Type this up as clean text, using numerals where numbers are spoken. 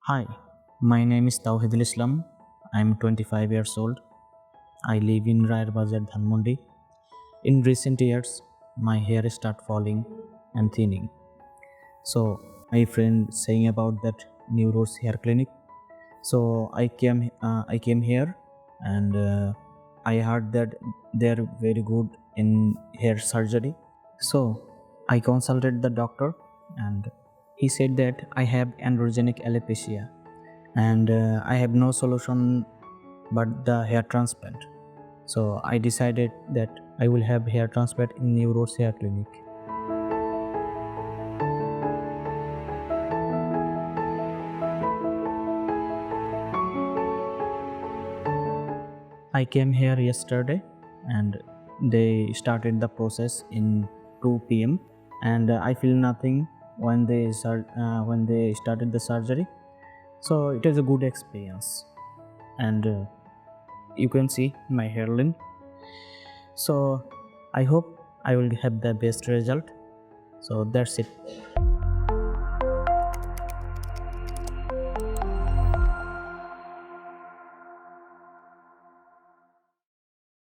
Hi, my name is Tawhidul Islam. I'm 25 years old. I live in Rair Bazar, Dhanmondi. In recent years, my hair start falling and thinning. So my friend saying about that new Roots Hair Clinic. So I came here, and I heard that they're very good in hair surgery. So I consulted the doctor, and he said that I have androgenic alopecia, and I have no solution but the hair transplant. So I decided that I will have hair transplant in New Roots Hair Clinic. I came here yesterday, and they started the process in 2 p.m. and I feel nothing when they started the surgery. So it is a good experience, and you can see my hairline. So I hope I will have the best result. So that's it.